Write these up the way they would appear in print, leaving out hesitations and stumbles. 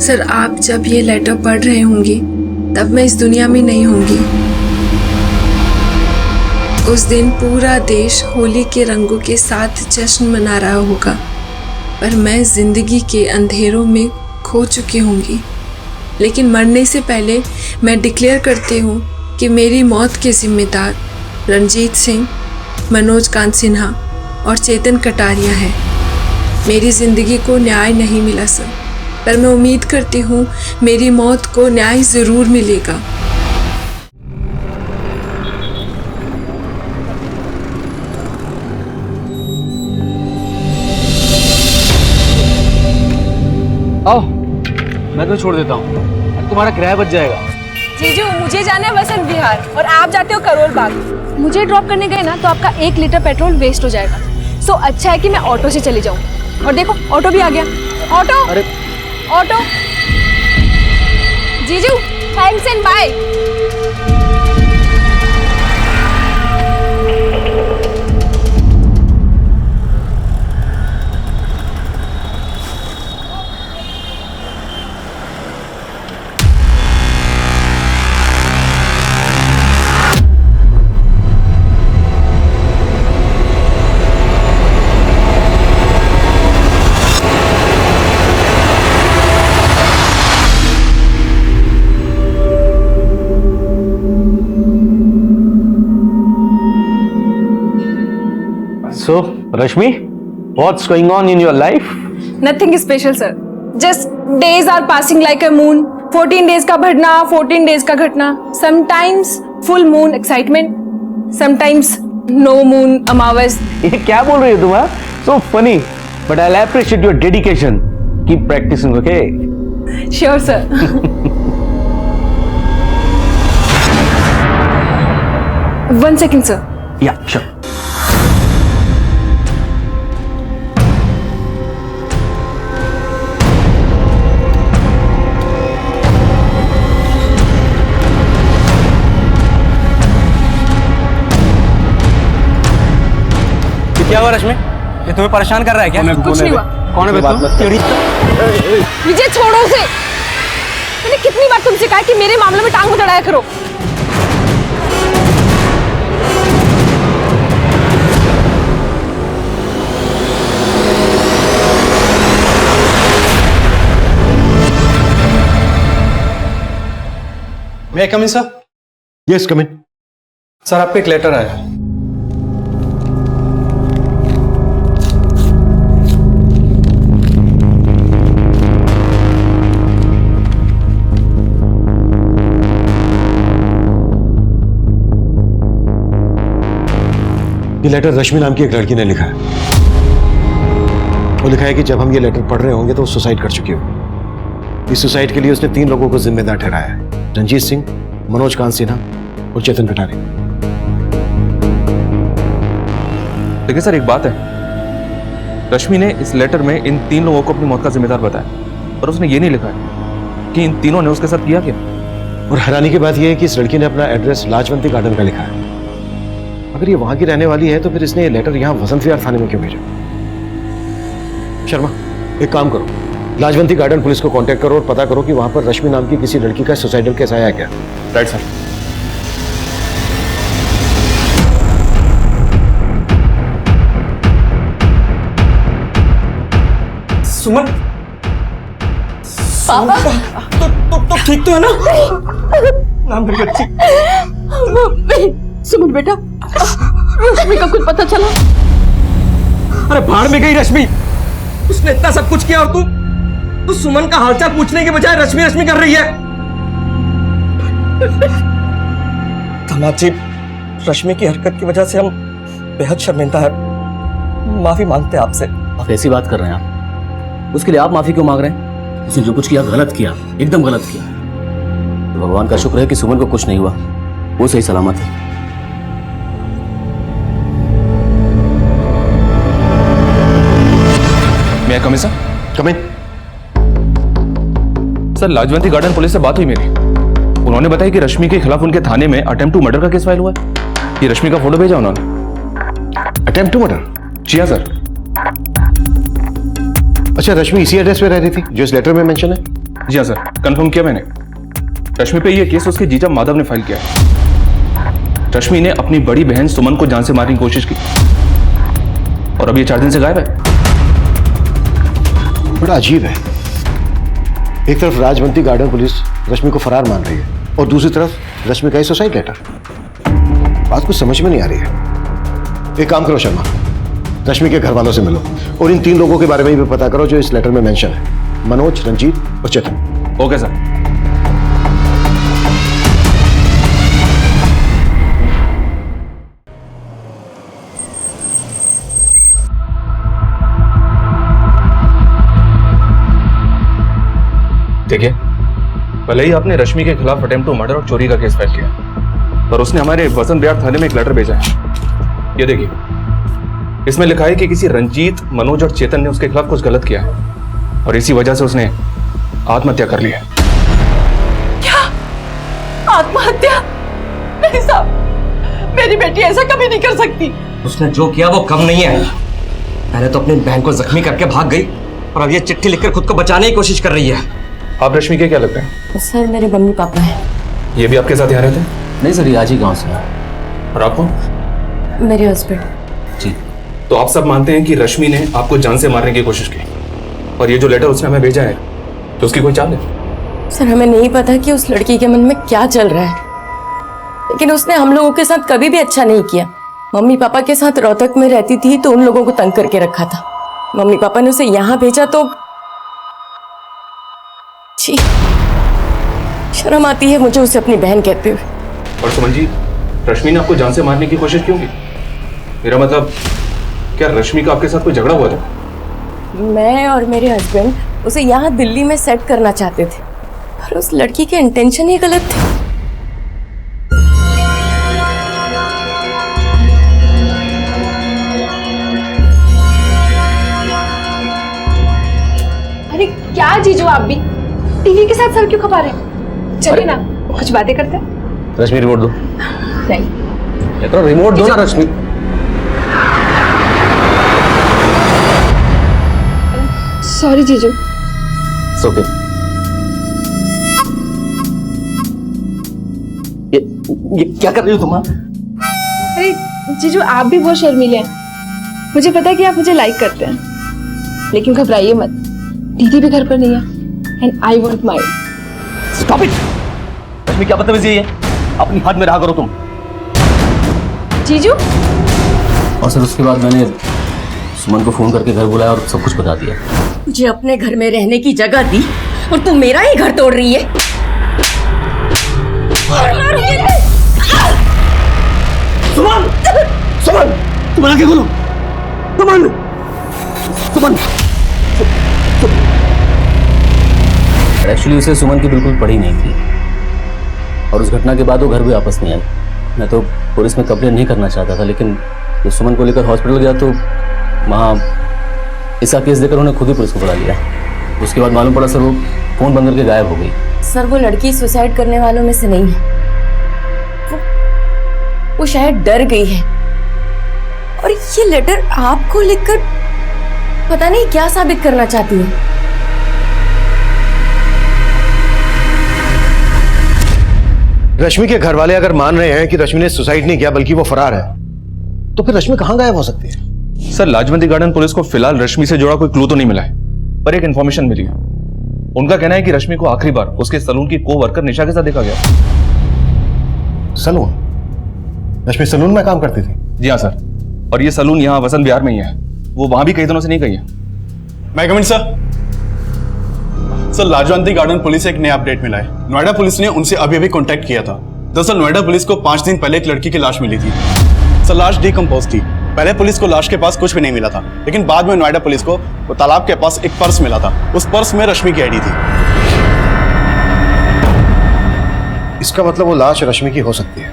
Sir, आप जब ये लेटर पढ़ रहे होंगे तब मैं इस दुनिया में नहीं होंगी। उस दिन पूरा देश होली के रंगों के साथ जश्न मना रहा होगा, पर मैं जिंदगी के अंधेरों में खो चुकी होंगी। लेकिन मरने से पहले मैं डिक्लेयर करती हूँ कि मेरी मौत के जिम्मेदार रणजीत सिंह, मनोज कांत सिन्हा और चेतन कटारिया हैं। मेरी ज़िंदगी को न्याय नहीं मिला सर, पर मैं उम्मीद करती हूँ मेरी मौत को न्याय ज़रूर मिलेगा। आओ, मैं तो छोड़ देता हूँ, तुम्हारा किराया बच जाएगा। जीजू, मुझे जाना है वसंत विहार और आप जाते हो करोल बाग। मुझे ड्रॉप करने गए ना तो आपका 1 लीटर पेट्रोल वेस्ट हो जाएगा। सो अच्छा है कि मैं ऑटो से चली जाऊँ। और देखो, ऑटो भी आ गया। ऑटो, अरे ऑटो। जीजू, thanks and bye. So, Rashmi, what's going on in your life? Nothing special, sir. Just days are passing like a moon. 14 days का बढ़ना, 14 days का घटना. Sometimes full moon excitement, sometimes no moon अमावस. ये क्या बोल रही हो तुम? So funny, but I'll appreciate your dedication. Keep practicing, okay? Sure, sir. One second, sir. Yeah, sure. क्या हुआ रश्मि? ये तुम्हें परेशान कर रहा है क्या? कुछ नहीं हुआ। कौन है तू? विजय, छोड़ो उसे। मैंने कितनी बार तुमसे कहा कि मेरे मामले में टांग मत अड़ाया करो। May I come in, sir? Yes, come in. Sir, आपको एक लेटर आया है। ये लेटर रश्मि नाम की एक लड़की ने लिखा है। वो लिखा है कि जब हम ये लेटर पढ़ रहे होंगे तो वो सुसाइड कर चुकी हो। इस सुसाइड के लिए उसने 3 लोगों को जिम्मेदार ठहराया है: रणजीत सिंह, मनोज कांत सिन्हा और चेतन कटारिया। देखिए सर, एक बात है, रश्मि ने इस लेटर में इन 3 लोगों को अपनी मौत का जिम्मेदार बताया, पर उसने ये नहीं लिखा है कि इन तीनों ने उसके साथ किया क्या। और हैरानी की बात यह है कि इस लड़की ने अपना एड्रेस लाजवंती गार्डन का लिखा है। अगर ये वहां की रहने वाली है तो फिर इसने ये लेटर यहाँ वसंत विहार थाने में क्यों भेजा? शर्मा, एक काम करो, लाजवंती गार्डन पुलिस को कांटेक्ट करो और पता करो कि वहां पर रश्मि नाम की किसी लड़की का सुसाइडल केस आया क्या। Right sir. सुमन, तो ठीक तो है ना? नाम मेरी बच्ची। सुमन बेटा, रश्मि का कुछ पता चला? अरे भाड़ में गई रश्मि। उसने इतना सब कुछ किया और तू सुमन का हालचाल पूछने के बजाय रश्मि रश्मि कर रही है। धनाज जी, रश्मि की हरकत की वजह से हम बेहद शर्मिंदा है। माफी मांगते हैं आपसे। आप ऐसी बात कर रहे हैं आप? उसके लिए आप माफी क्यों मांग रहे हैं? उसने जो कुछ किया गलत किया, एकदम गलत किया। तो भगवान का शुक्र है कि सुमन को कुछ नहीं हुआ, वो सही सलामत है। मैं कम सर? कम इन। सर, लाजवंती गार्डन पुलिस से बात हुई मेरी। उन्होंने बताया कि रश्मि के खिलाफ उनके थाने में अटेम्प्ट टू मर्डर का केस फाइल हुआ है। ये रश्मि का फोटो भेजा उन्होंने। Attempt to murder? जी हाँ सर। अच्छा, रश्मि इसी एड्रेस पे रह रही थी जो इस लेटर में मेंशन है? जी हाँ सर, कंफर्म किया मैंने। रश्मि पे ये केस उसके जीजा माधव ने फाइल किया है। रश्मि ने अपनी बड़ी बहन सुमन को जान से मारने की कोशिश की और अब ये 4 दिन से गायब है। बड़ा अजीब है, एक तरफ राजवंती गार्डन पुलिस रश्मि को फरार मान रही है और दूसरी तरफ रश्मि का ही सुसाइड लेटर। बात कुछ समझ में नहीं आ रही है। एक काम करो शर्मा, रश्मि के घर वालों से मिलो और इन 3 लोगों के बारे में भी पता करो जो इस लेटर में मेंशन है, मनोज, रंजीत और चेतन। Okay sir. देखिए, भले ही आपने रश्मि के खिलाफ अटेम्प्ट टू मर्डर और चोरी का केस फाइल किया, पर उसने हमारे वसंत विहार थाने में एक लेटर भेजा है। ये देखिए, इसमें लिखा है कि किसी रंजीत, मनोज और चेतन ने उसके खिलाफ कुछ गलत किया है और इसी वजह से उसने आत्महत्या कर ली है। क्या? आत्महत्या? नहीं साहब, मेरी बेटी ऐसा कभी नहीं कर सकती। उसने जो किया वो कम नहीं है। पहले तो अपनी बहन को जख्मी करके भाग गई और अब ये चिट्ठी लिखकर खुद को बचाने की कोशिश कर रही है। आप रश्मि के क्या लगते हैं? सर मेरे मम्मी पापा हैं। ये भी आपके साथ यहाँ रहते हैं? नहीं सर, ये आज ही गांव से है। और आपको? मेरे हस्बैंड। जी। तो आप सब मानते हैं कि रश्मि ने आपको जान से मारने की कोशिश की और ये जो लेटर उसने हमें भेजा है तो उसकी कोई चाल है? सर हमें नहीं पता कि उस लड़की के मन में क्या चल रहा है, लेकिन उसने हम लोगों के साथ कभी भी अच्छा नहीं किया। मम्मी पापा के साथ रोहतक में रहती थी तो उन लोगों को तंग करके रखा था। मम्मी पापा ने उसे यहाँ भेजा तो छी, शर्म आती है मुझे उसे अपनी बहन कहते हुए। और सुमन जी, रश्मि ने आपको जान से मारने की कोशिश क्यों की? मेरा मतलब, क्या रश्मि का आपके साथ कोई झगड़ा हुआ था? मैं और मेरे हस्बैंड उसे यहाँ दिल्ली में सेट करना चाहते थे, पर उस लड़की के इंटेंशन ही गलत थे। अरे क्या जीजू, आप भी टीवी के साथ सर क्यों खपा रहे हैं? चलिए ना, कुछ बातें करते हैं। रश्मि रिमोट दो। नहीं, तो रिमोट दो ना रश्मि। सॉरी जीजू। ओके। ये क्या कर रही हो तुम? अरे जीजू, आप भी बहुत शर्मीले हैं। मुझे पता है कि आप मुझे लाइक करते हैं, लेकिन घबराइए मत, दीदी भी घर पर नहीं है and I won't mind. Stop it. Rashmi क्या बदतमीजी है? अपनी हद में रहा करो तुम। जीजू? और सर उसके बाद मैंने सुमन को फोन करके घर बुलाया और सब कुछ बता दिया। मुझे अपने घर में रहने की जगह दी और तू मेरा ही घर तोड़ रही है। सुमन! सुमन! तुम आके बोलो। सुमन! सुमन! एक्चुअली उसे सुमन की बिल्कुल पड़ी नहीं थी और उस घटना के बाद वो घर भी वापस नहीं आई। मैं तो पुलिस में कंप्लेन नहीं करना चाहता था, लेकिन जब सुमन को लेकर हॉस्पिटल गया तो वहाँ इसका केस देकर उन्होंने खुद ही पुलिस को बुला लिया। उसके बाद मालूम पड़ा सर वो फोन बंद करके गायब हो गई। सर वो लड़की सुसाइड करने वालों में से नहीं है, वो शायद डर गई है। और ये लेटर आपको लिखकर पता नहीं क्या साबित करना चाहती है। रश्मि के घर वाले अगर मान रहे हैं कि रश्मि ने सुसाइड नहीं किया बल्कि वो फरार है, तो फिर रश्मि कहां गायब हो सकती है? सर, लाजवंती गार्डन पुलिस को फिलहाल रश्मि से जुड़ा कोई क्लू तो नहीं मिला है, पर एक इन्फॉर्मेशन मिली है। उनका कहना है कि रश्मि को आखिरी बार उसके सलून की को वर्कर निशा के साथ देखा गया। सलून? रश्मि सलून में काम करती थी? जी हाँ सर, और ये सलून यहाँ वसंत विहार में ही है। वो वहां भी कई दिनों से नहीं गई है। मैं कमिंग सर। सर, लाजवंती गार्डन पुलिस से एक नया अपडेट मिला है। नोएडा पुलिस ने उनसे अभी अभी कांटेक्ट किया था। दरअसल नोएडा पुलिस को 5 दिन पहले एक लड़की की लाश मिली थी। सर, लाश डिकम्पोज थी। पहले पुलिस को लाश के पास कुछ भी नहीं मिला था, लेकिन बाद में नोएडा पुलिस को वो तालाब के पास एक पर्स मिला था। उस पर्स में रश्मि की आईडी थी। इसका मतलब वो लाश रश्मि की हो सकती है।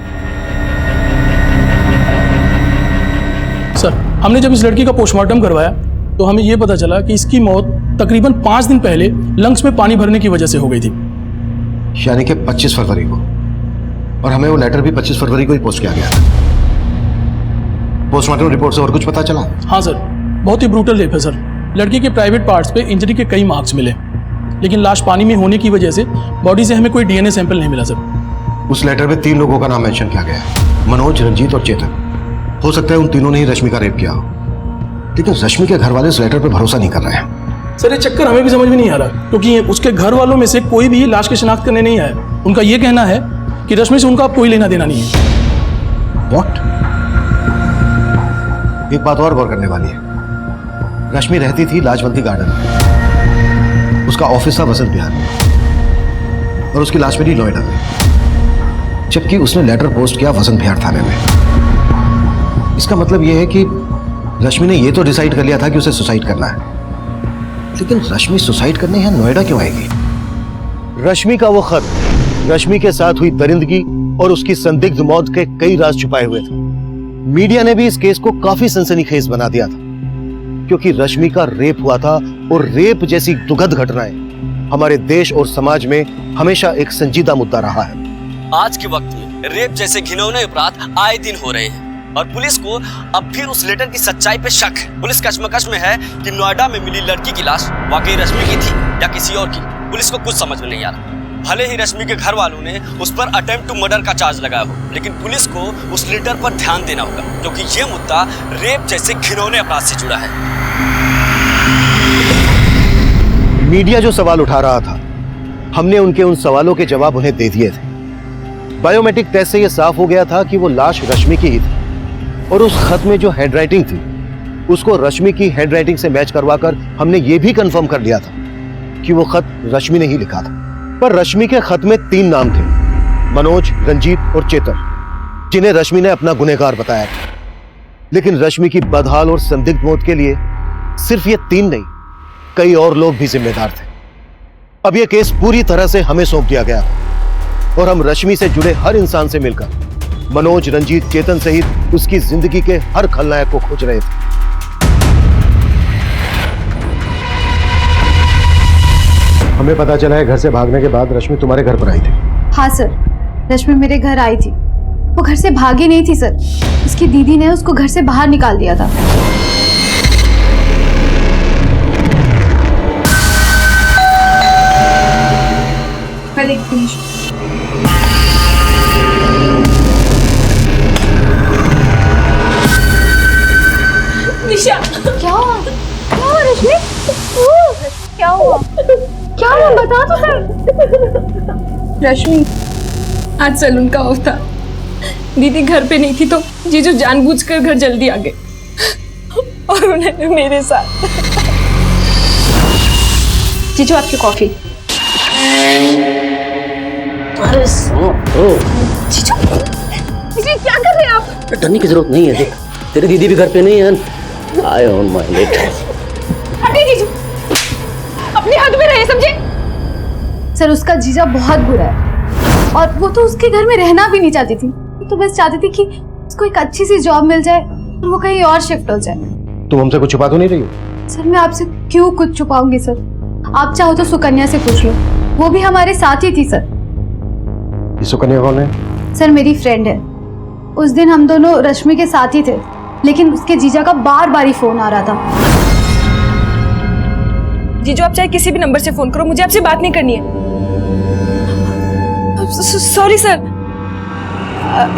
सर, हमने जब इस लड़की का पोस्टमार्टम करवाया तो हमें यह पता चला कि इसकी मौत तकरीबन 5 दिन पहले लंग्स में पानी भरने की वजह से हो गई थी। यानी कि 25 फरवरी को। और हमें वो लेटर भी 25 फरवरी को ही पोस्ट किया गया था। पोस्टमार्टम रिपोर्ट से और कुछ पता चला? हाँ सर, बहुत ही ब्रूटल रेप है सर। लड़की के प्राइवेट पार्ट्स पे इंजरी के कई मार्क्स मिले। लेकिन लाश पानी में होने की वजह से बॉडी से हमें कोई डीएनए सैंपल नहीं मिला सर। उस लेटर में 3 लोगों का नाम मेंशन किया गया है, मनोज, रंजीत और चेतन। हो सकता है उन तीनों ने ही रश्मि का रेप किया हो, लेकिन रश्मि के घर वाले इस लेटर पर भरोसा नहीं कर रहे हैं। सर ये चक्कर हमें भी समझ में नहीं आ रहा, क्योंकि उसके घर वालों में से कोई भी लाश की शिनाख्त करने नहीं आया। उनका ये कहना है कि रश्मि से उनका अब कोई लेना देना नहीं है। What? एक बात और गौर करने वाली है, रश्मि रहती थी लाजवंती गार्डन में, उसका ऑफिस था वसंत विहार में, और उसकी लाश मिली नोएडा में, जबकि उसने लेटर पोस्ट किया वसंत विहार थाने में। इसका मतलब यह है कि रश्मि ने यह तो डिसाइड कर लिया था कि उसे सुसाइड करना है, लेकिन रश्मि सुसाइड करने यहां नोएडा क्यों आएगी? रश्मि का वो खत, रश्मि के साथ हुई दरिंदगी और उसकी संदिग्ध मौत के कई राज छुपाए हुए थे। मीडिया ने भी इस केस को काफी सनसनीखेज बना दिया था, क्योंकि रश्मि का रेप हुआ था, और रेप जैसी दुखद घटनाएं हमारे देश और समाज में हमेशा एक संजीदा मुद्दा रहा है। आज के वक्त में रेप जैसे घिनौने अपराध आए दिन हो रहे हैं, और पुलिस को अब फिर उस लेटर की सच्चाई पे शक है। पुलिस कश्मकश में है कि नोएडा में मिली लड़की की लाश वाकई रश्मि की थी या किसी और की। पुलिस को कुछ समझ में नहीं आ रहा। भले ही रश्मि के घर वालों ने उस पर अटेम्प्ट टू मर्डर का चार्ज लगाया हो, लेकिन पुलिस को उस लेटर पर ध्यान देना होगा, क्योंकि ये मुद्दा रेप जैसे घिनौने अपराध से जुड़ा है। मीडिया जो सवाल उठा रहा था, हमने उनके उन सवालों के जवाब उन्हें दे दिए थे। बायोमेट्रिक टेस्ट से यह साफ हो गया था कि वो लाश रश्मि की ही थी, और उस खत में जो हैंडराइटिंग थी उसको रश्मि की हैंडराइटिंग से मैच करवाकर हमने ये भी कंफर्म कर लिया था कि वो खत रश्मि ने ही लिखा था। पर रश्मि के खत में 3 नाम थे, मनोज, रंजीत और चेतन, जिन्हें रश्मि ने अपना गुनहगार बताया था। लेकिन रश्मि की बदहाल और संदिग्ध मौत के लिए सिर्फ ये 3 नहीं, कई और लोग भी जिम्मेदार थे। अब यह केस पूरी तरह से हमें सौंप दिया गया, और हम रश्मि से जुड़े हर इंसान से मिलकर मनोज, रंजीत, चेतन सहित उसकी जिंदगी के हर खलनायक को खोज रहे थे। हमें पता चला है घर से भागने के बाद रश्मि तुम्हारे घर पर आई थी। हाँ सर, रश्मि मेरे घर आई थी। वो घर से भागी नहीं थी सर, उसकी दीदी ने उसको घर से बाहर निकाल दिया था। निशा, क्या हुआ? क्या हुआ रश्मि? क्या हुआ? क्या हुआ बता तो सर। रश्मि, आज सैलून का ऑफ था, दीदी घर पे नहीं थी, तो जीजू जानबूझकर घर जल्दी आ गए और उन्होंने मेरे साथ। जीजू आपकी कॉफी। अरे जीजू, जीजू क्या कर रहे हैं आप? डरने की जरूरत नहीं है, देख तेरी दीदी भी घर पे नहीं है। आई ऑन माय लेट। हटे जीजू, अपने हद में रहे, समझे? सर उसका जीजा बहुत बुरा है, और वो तो उसके घर में रहना भी नहीं चाहती थी। तो बस चाहती थी कि उसको एक अच्छी सी जॉब मिल जाए और वो कहीं और शिफ्ट हो जाए। तुम हमसे कुछ छुपा तो नहीं रही हो? सर मैं आपसे क्यों कुछ छुपाऊंगी सर? आप चाहो तो सुकन्या से पूछ लो, वो भी हमारे साथ ही थी सर। ये सुकन्या कौन है? सर मेरी फ्रेंड है। उस दिन हम दोनों रश्मि के साथ ही थे, लेकिन उसके जीजा का बार बार ही फोन आ रहा था। जीजू आप चाहे किसी भी नंबर से फोन करो, मुझे आपसे बात नहीं करनी है। Sorry sir.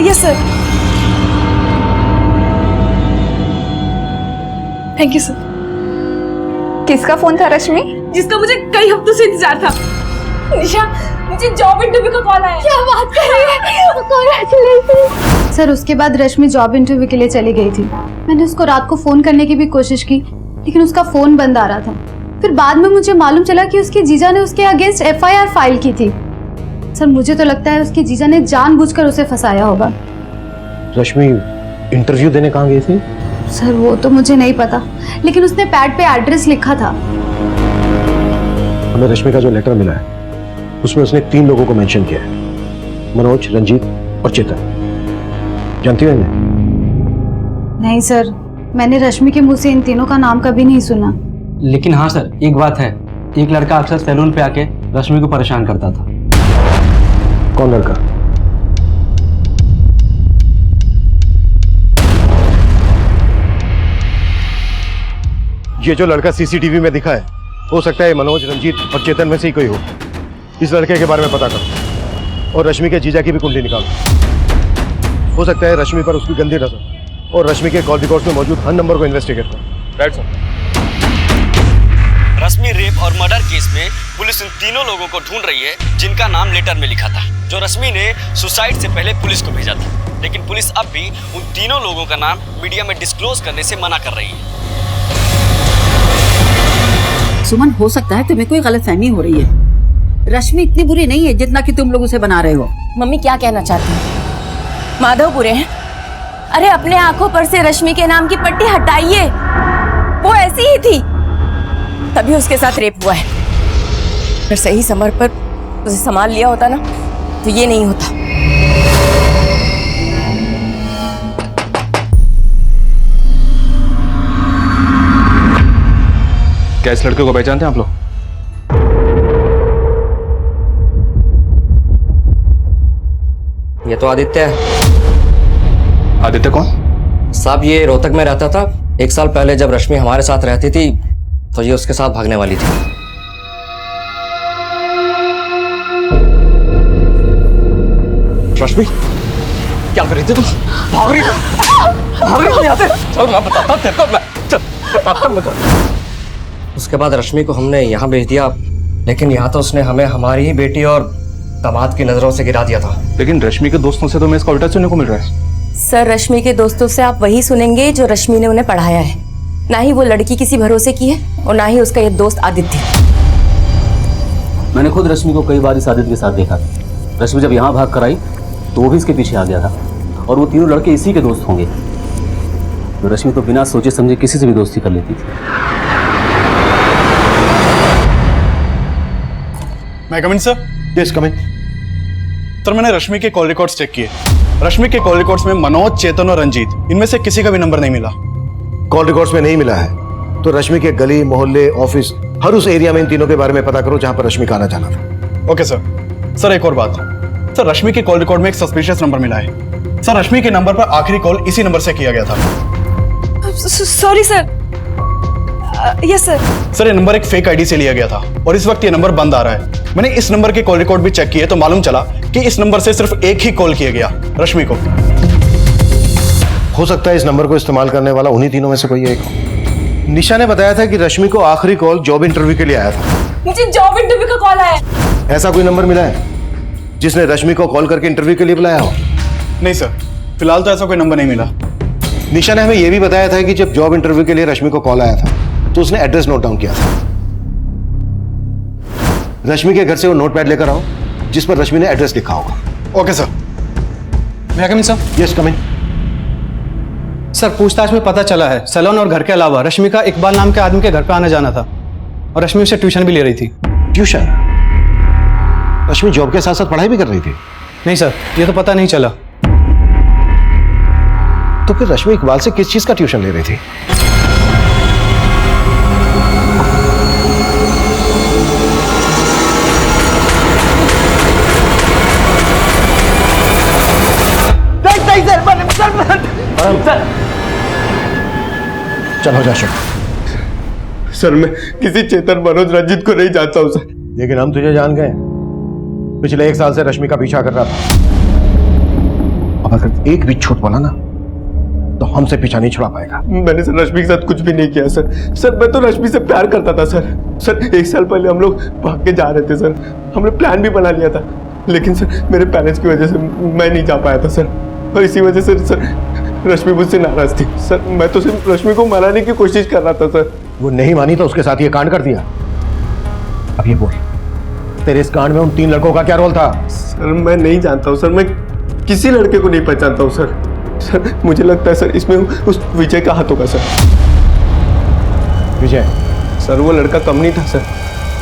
Yes sir. Thank you sir. किसका फोन था रश्मि? जिसका मुझे कई हफ्तों से इंतजार था। निशा, मुझे जॉब इंटरव्यू का कॉल आया। क्या बात कर रही है? कांग्रेचुलेशन। सर उसके बाद रश्मि जॉब इंटरव्यू के लिए चली गई थी। मैंने उसको रात को फोन करने की भी कोशिश की, लेकिन उसका फोन बंद आ रहा था। फिर बाद में मुझे मालूम चला कि उसके जीजा ने उसके अगेंस्ट FIR फाइल की थी। सर मुझे तो लगता है उसके जीजा ने जानबूझकर उसे फंसाया होगा। रश्मि इंटरव्यू देने कहाँ गई थी? सर वो तो मुझे नहीं पता, लेकिन उसने पैड पे एड्रेस लिखा था। हमें रश्मि का जो लेटर मिला है उसमें उसने 3 लोगों को मेंशन किया है, मनोज, रंजीत और चेतन। जानती हो इन्हें? नहीं सर, मैंने रश्मि के मुंह से इन तीनों का नाम कभी नहीं सुना। लेकिन हाँ सर, एक बात है, एक लड़का अक्सर सैलून पे आके रश्मि को परेशान करता था। कौन लड़का? ये जो लड़का CCTV में दिखा है, हो सकता है मनोज, रंजीत और चेतन में से ही कोई हो। इस लड़के के बारे में पता करो और रश्मि के जीजा की भी कुंडली निकालो। हो सकता है रश्मि पर उसकी गंदी नजर और रश्मि के कॉल रिकॉर्ड्स में मौजूद हर नंबर को इन्वेस्टिगेट करो। Right sir. रश्मि रेप और मर्डर केस में पुलिस इन तीनों लोगों को ढूंढ रही है जिनका नाम लेटर में लिखा था, जो रश्मि ने सुसाइड से पहले पुलिस को भेजा था। लेकिन पुलिस अब भी उन तीनों लोगों का नाम मीडिया में डिस्क्लोज करने से मना कर रही है। सुमन, हो सकता है तुम्हें कोई गलतफहमी हो रही है। रश्मि इतनी बुरी नहीं है जितना कि तुम लोग उसे बना रहे हो। मम्मी क्या कहना चाहती हैं? माधव बुरे हैं? अरे अपने आंखों पर से रश्मि के नाम की पट्टी हटाइए। वो ऐसी ही थी, तभी उसके साथ रेप हुआ है। अगर सही समय पर उसे संभाल लिया होता ना तो ये नहीं होता। क्या इस लड़के को पहचानते हैं आप लोग? ये तो आदित्य है। आदित्य कौन? साहब ये रोहतक में रहता था। 1 साल पहले जब रश्मि हमारे साथ रहती थी तो ये उसके साथ भागने वाली थी। रश्मि, क्या कर रही थी तुम? भाग रही थी यहाँ से? चल मैं बताता तेरे को, मैं चल बताता मुझे। उसके बाद रश्मि को हमने यहाँ भेज दिया, लेकिन यहाँ तो उसने हमें हमारी ही बेटी और दामाद की नजरों से गिरा दिया था। लेकिन रश्मि के दोस्तों से तो मैं इसका उल्टा सुनने को मिल रहा है। सर, रश्मि के दोस्तों से आप वही सुनेंगे जो रश्मि ने उन्हें पढ़ाया है। ना ही वो लड़की किसी भरोसे की है और ना ही उसका ये दोस्त आदित्य। मैंने खुद रश्मि को कई बार इस आदित्य के साथ देखा था। रश्मि जब यहाँ भाग कर आई तो वो भी इसके पीछे आ गया था, और वो तीनों लड़के इसी के दोस्त होंगे। तो रश्मि तो बिना सोचे समझे किसी से भी दोस्ती कर लेती थी। मैं कम इन सर? यस कम इन। सर मैंने रश्मि के कॉल रिकॉर्ड्स चेक किए। रश्मि के कॉल रिकॉर्ड्स में मनोज, चेतन और रंजीत, इनमें से किसी का भी नंबर नहीं मिला। कॉल रिकॉर्ड्स में नहीं मिला है तो रश्मि के गली, मोहल्ले, ऑफिस, हर उस एरिया में इन तीनों के बारे में पता करो जहां पर रश्मि का आना जाना था। Okay sir. सर एक और बात, सर रश्मि के कॉल रिकॉर्ड में एक सस्पिशियस नंबर मिला है। सर रश्मि के नंबर पर आखिरी कॉल इसी नंबर से किया गया था। Sorry sir. Yes sir. Sir ये नंबर एक फेक आईडी से लिया गया था और इस वक्त ये नंबर बंद आ रहा है। मैंने इस नंबर के कॉल रिकॉर्ड भी चेक किए तो मालूम चला कि इस नंबर से सिर्फ एक ही कॉल किया गया, रश्मि को। हो सकता है इस नंबर को इस्तेमाल करने वाला उन्हीं तीनों में से कोई एक हो। निशा ने बताया था कि रश्मि को आखिरी कॉल जॉब इंटरव्यू के लिए आया था। मुझे जॉब इंटरव्यू का कॉल आया। ऐसा कोई नंबर मिला है जिसने रश्मि को कॉल करके इंटरव्यू के लिए बुलाया हो? नहीं सर, फिलहाल तो ऐसा कोई नंबर नहीं मिला। निशा ने हमें यह भी बताया था कि जब जॉब इंटरव्यू के लिए रश्मि को कॉल आया था तो उसने एड्रेस नोट डाउन किया था। रश्मि के घर से वो नोटपैड लेकर आओ जिस पर रश्मि ने एड्रेस लिखा होगा। Okay sir. मैं कम इन सर? यस कम इन। सर पूछताछ में पता चला है सैलून और घर के अलावा रश्मि का इकबाल नाम के आदमी के घर पर आना जाना था, और रश्मि उसे ट्यूशन भी ले रही थी। ट्यूशन? रश्मि जॉब के साथ साथ पढ़ाई भी कर रही थी? नहीं सर, ये तो पता नहीं चला। तो फिर रश्मि इकबाल से किस चीज का ट्यूशन ले रही थी? चलो जा सर मैं किसी चेतन, मनोज, रंजीत को नहीं जानता हूं सर। लेकिन हम तुझे जान गए। पिछले 1 साल से रश्मि का पीछा कर रहा था। अब अगर एक भी छूट पड़ा ना तो हमसे पीछा नहीं छुड़ा पाएगा। मैंने सर रश्मि के साथ कुछ भी नहीं किया सर। सर मैं तो रश्मि से प्यार करता था सर। सर 1 साल पहले हम लोग भाग के जा रहे थे सर। हमने प्लान भी बना लिया था, लेकिन सर मेरे पेरेंट्स की वजह से मैं नहीं जा पाया था सर, और इसी वजह से सर रश्मि मुझसे नाराज थी सर। मैं तो सिर्फ रश्मि को मनाने की कोशिश कर रहा था सर। वो नहीं मानी तो उसके साथ ये कांड कर दिया। अब ये बोल, तेरे इस कांड में उन 3 लड़कों का क्या रोल था? सर मैं नहीं जानता हूँ सर, मैं किसी लड़के को नहीं पहचानता हूँ सर। सर मुझे लगता है सर इसमें उस विजय का हाथ होगा सर। विजय? सर वो लड़का कम नहीं था सर।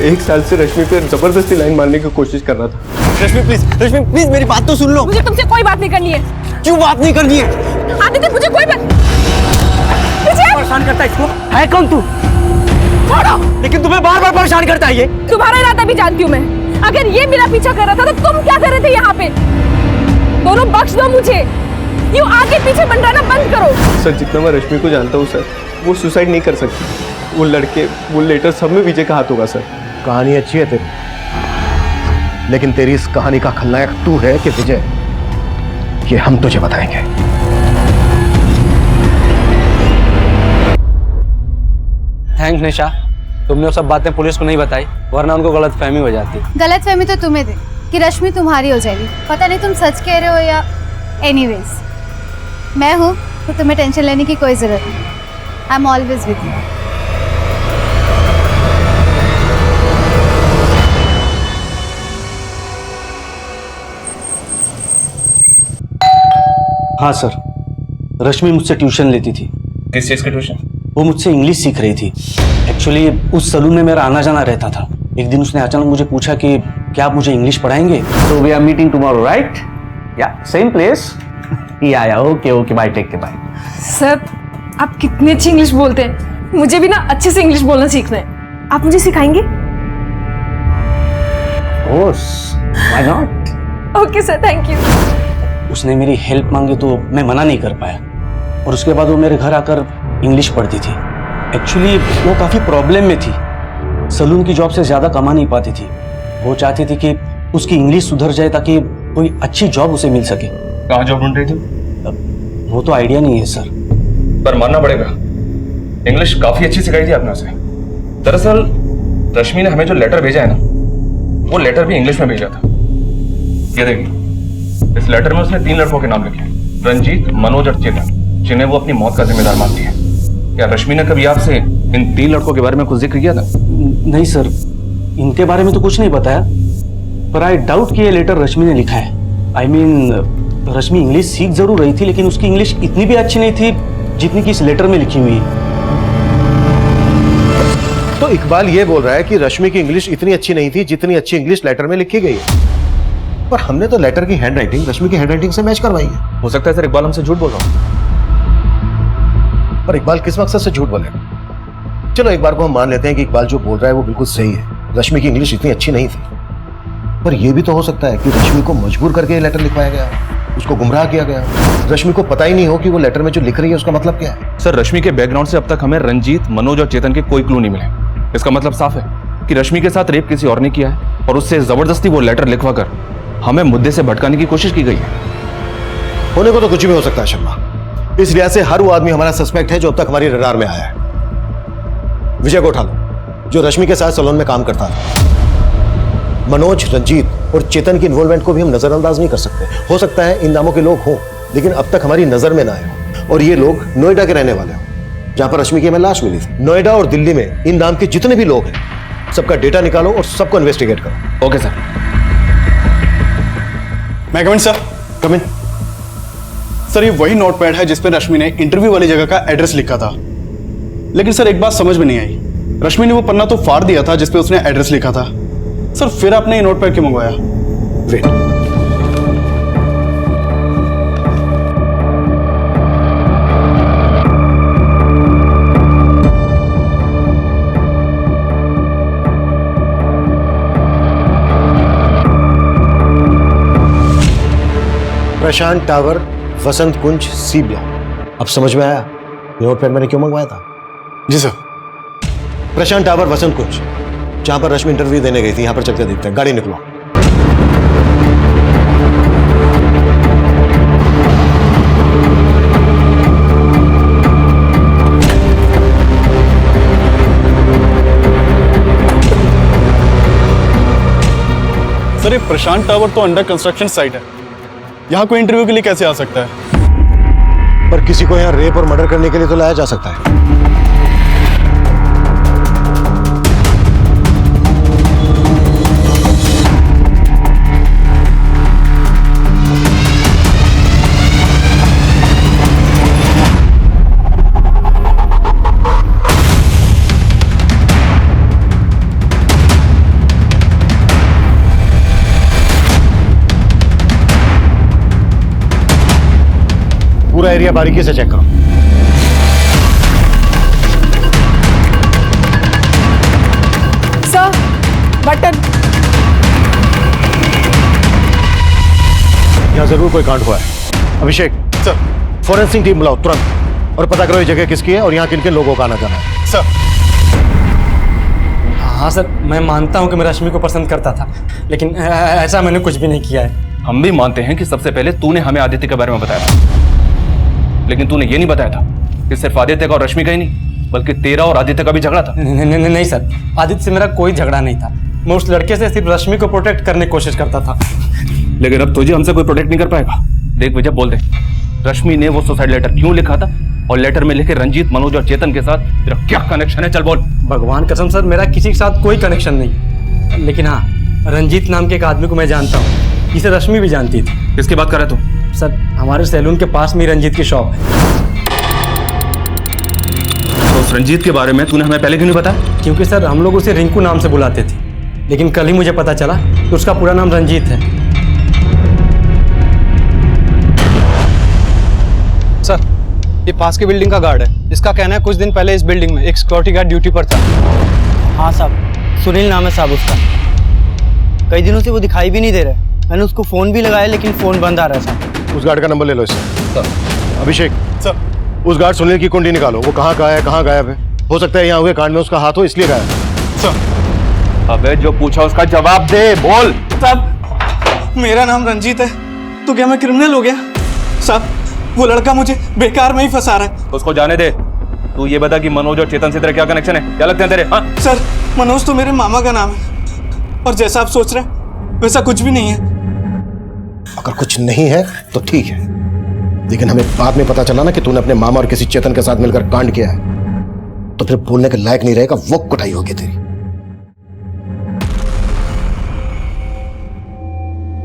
1 साल से रश्मि पे जबरदस्ती लाइन मारने की कोशिश कर रहा था। रश्मि प्लीज मेरी बात तो सुन लो। मुझे तुमसे कोई बात नहीं करनी है। क्यों बात नहीं करनी है? आदित्य मुझे कोई बात। परेशान करता है इसको। है कौन तू? छोड़ो। लेकिन तुम्हें बार बार परेशान करता है ये। तुम्हारा इरादा भी जानती हूँ मैं। अगर ये मेरा पीछा कर रहा था तो तुम क्या कर रहे थे यहाँ पे? दोनों बख्श दो मुझे। यूँ आगे पीछे मंडराना बंद करो। सर जितना मैं रश्मि को जानता हूँ सर, वो सुसाइड नहीं कर सकती। वो लड़के, वो लेटर, सब में विजय का हाथ होगा सर। कहानी अच्छी है तेरी, लेकिन तेरी इस कहानी का खलनायक तू है कि विजय, ये हम तुझे बताएंगे। थैंक्स निशा, तुमने वो सब बातें पुलिस को नहीं बताई, वरना उनको गलतफहमी हो जाती। गलतफहमी तो तुम्हें थी कि रश्मि तुम्हारी हो जाएगी। पता नहीं तुम सच कह रहे हो या एनीवेज मैं हूँ तो तुम्हें टेंशन लेने की कोई जरूरत नहीं। I am always with you. हाँ सर, रश्मि मुझसे ट्यूशन लेती थी। किस चीज की ट्यूशन? वो मुझसे इंग्लिश सीख रही थी। एक्चुअली उस सलून में मेरा आना जाना रहता था। एक दिन उसने अचानक मुझे पूछा कि क्या आप मुझे इंग्लिश पढ़ाएंगे। So we are meeting tomorrow, right? Yeah, same place. Yeah, okay, bye, take care, bye. Sir, आप कितनी अच्छी इंग्लिश बोलते हैं। मुझे भी ना अच्छे से इंग्लिश बोलना सीखना है। आप मुझे सिखाएंगे? Of course, why not? Okay sir, thank you. उसने मेरी हेल्प मांगी तो मैं मना नहीं कर पाया, और उसके बाद वो मेरे घर आकर इंग्लिश पढ़ती थी। एक्चुअली वो काफ़ी प्रॉब्लम में थी, सलून की जॉब से ज़्यादा कमा नहीं पाती थी। वो चाहती थी कि उसकी इंग्लिश सुधर जाए ताकि कोई अच्छी जॉब उसे मिल सके। कहाँ जॉब ढूंढ रही थी? वो तो आइडिया नहीं है सर, पर मानना पड़ेगा, इंग्लिश काफी अच्छी सिखाई थी आपने उसे। दरअसल रश्मि ने हमें जो लेटर भेजा है ना, वो लेटर भी इंग्लिश में भेजा था। ये देखिए, इस लेटर में उसने 3 लड़कों के नाम लिखे, रंजीत, मनोज और चेतन, जिन्हें वो अपनी मौत का जिम्मेदार मानती है। क्या रश्मि ने कभी आपसे इन 3 लड़कों के बारे में कुछ जिक्र किया था? नहीं सर, इनके बारे में तो कुछ नहीं बताया, पर आई डाउट कि ये लेटर रश्मि ने लिखा है। आई मीन रश्मि इंग्लिश सीख जरूर रही थी, लेकिन उसकी इंग्लिश इतनी भी अच्छी नहीं थी जितनी कि इस लेटर में लिखी हुई है। तो इकबाल ये बोल रहा है कि रश्मि की इंग्लिश इतनी अच्छी नहीं थी जितनी अच्छी इंग्लिश लेटर में लिखी गई है। पर हमने तो लेटर की हैंडराइटिंग रश्मि की हैंडराइटिंग से मैच करवाई है। हो सकता है सर इकबाल हमसे झूठ बोल रहा हूँ। पर इकबाल किस मकसद से झूठ बोलेगा? चलो एक बार को हम मान लेते हैं कि इकबाल जो बोल रहा है वो बिल्कुल सही है, रश्मि की इंग्लिश इतनी अच्छी नहीं थी। पर यह भी तो हो सकता है कि रश्मि को मजबूर करके ये लेटर लिखवाया गया, उसको गुमराह किया गया, रश्मि को पता ही नहीं हो कि वो लेटर में जो लिख रही है उसका मतलब क्या है। सर, रश्मि के बैकग्राउंड से अब तक हमें रंजीत, मनोज और चेतन के कोई क्लू नहीं मिले। इसका मतलब साफ है कि रश्मि के साथ रेप किसी और ने किया है और उससे जबरदस्ती वो लेटर लिखवा कर हमें मुद्दे से भटकाने की कोशिश की गई है। होने को तो कुछ भी हो सकता है शर्मा। इस लिहाज से हर वो आदमी हमारा सस्पेक्ट है जो अब तक हमारी रडार में आया है। विजय को उठा लो, जो रश्मि के साथ सैलून में काम करता था। मनोज, रंजीत और चेतन की इन्वॉल्वमेंट को भी हम नजरअंदाज नहीं कर सकते। हो सकता है इन नामों के लोग हों, लेकिन अब तक हमारी नजर में ना आए हों, और ये लोग नोएडा के रहने वाले हों, जहां पर रश्मि की हमें लाश मिली थी। नोएडा और दिल्ली में इन नाम के जितने भी लोग हैं, सबका डेटा निकालो और सबको इन्वेस्टिगेट करो। Okay sir. मैं कम इन सर? कम इन। सर, ये वही नोटपैड है जिस पर रश्मि ने इंटरव्यू वाली जगह का एड्रेस लिखा था। लेकिन सर एक बात समझ में नहीं आई, रश्मि ने वो पन्ना तो फाड़ दिया था जिस पे उसने एड्रेस लिखा था। सर फिर आपने ये नोटपैड क्यों मंगवाया? वेट, प्रशांत टावर, वसंत कुंज, सी ब्लॉक। अब समझ में आया नोटपैड मैंने क्यों मंगवाया था? जी सर। प्रशांत टावर, वसंत कुंज, जहां पर रश्मि इंटरव्यू देने गई थी, यहां पर चलकर देखते हैं। गाड़ी निकलो। सर ये प्रशांत टावर तो अंडर कंस्ट्रक्शन साइट है, यहाँ कोई इंटरव्यू के लिए कैसे आ सकता है? पर किसी को यहाँ रेप और मर्डर करने के लिए तो लाया जा सकता है। पूरा एरिया बारीकी से चेक करो। Sir, button. यहाँ जरूर कोई कांड हुआ है। अभिषेक सर, फॉरेंसिक टीम बुलाओ तुरंत और पता करो ये जगह किसकी है और यहाँ किन किन लोगों का आना जाना है। सर। हाँ सर, मैं मानता हूँ कि मैं रश्मि को पसंद करता था, लेकिन ऐसा मैंने कुछ भी नहीं किया है। हम भी मानते हैं कि सबसे पहले तूने हमें आदित्य के बारे में बताया था, लेकिन तूने ये नहीं बताया था कि सिर्फ आदित्य का और रश्मि का ही नहीं, बल्कि तेरा और आदित्य का भी झगड़ा था। नहीं सर, आदित्य से मेरा कोई झगड़ा नहीं था। मैं उस लड़के से सिर्फ रश्मि को प्रोटेक्ट करने की कोशिश करता था। लेकिन अब तुझे हमसे कोई प्रोटेक्ट नहीं कर पाएगा। देख विजय, बोल दे, रश्मि ने वो सुसाइड लेटर क्यों लिखा था और लेटर में लिखे रंजीत, मनोज और चेतन के साथ तेरा क्या कनेक्शन है? चल बोल। भगवान कसम सर, मेरा किसी के साथ कोई कनेक्शन नहीं, लेकिन हाँ, रंजीत नाम के एक आदमी को मैं जानता हूँ, इसे रश्मि भी जानती थी। किसकी बात कर रहे तू? सर, हमारे सैलून के पास में रंजीत की शॉप है। तो उस रंजीत के बारे में तूने हमें पहले क्यों नहीं बताया? क्योंकि सर, हम लोग उसे रिंकू नाम से बुलाते थे, लेकिन कल ही मुझे पता चला कि उसका पूरा नाम रंजीत है। सर, ये पास की बिल्डिंग का गार्ड है। इसका कहना है कुछ दिन पहले इस बिल्डिंग में एक सिक्योरिटी गार्ड ड्यूटी पर था। हाँ साहब, सुनील नाम है साहब उसका। कई दिनों से वो दिखाई भी नहीं दे रहा। मैंने उसको फ़ोन भी लगाया, लेकिन फ़ोन बंद आ रहा है साहब। उस गार्ड का नंबर ले लो इससे। अभिषेक सर, उस गार्ड सुनील की कुंडली निकालो। वो कहाँ का है, कहाँ गायब है? हो सकता है यहाँ हुए कांड में उसका हाथ हो, इसलिए गायब है। सर, अबे जो पूछा उसका जवाब दे, बोल। साहब, मेरा नाम रंजीत है, तो क्या मैं क्रिमिनल हो गया? साहब, वो लड़का मुझे बेकार में ही फंसा रहा है। उसको जाने दे। तू ये बता कि मनोज और चेतन से तेरा क्या कनेक्शन है? क्या लगते हैं तेरे? हाँ सर, मनोज तो मेरे मामा का नाम है, और जैसा आप सोच रहे हैं वैसा कुछ भी नहीं है। अगर कुछ नहीं है तो ठीक है, लेकिन हमें बाद में पता चला ना कि तूने अपने मामा और किसी चेतन के साथ मिलकर कांड किया है, तो फिर बोलने के लायक नहीं रहेगा, वो कुटाई होगी तेरी।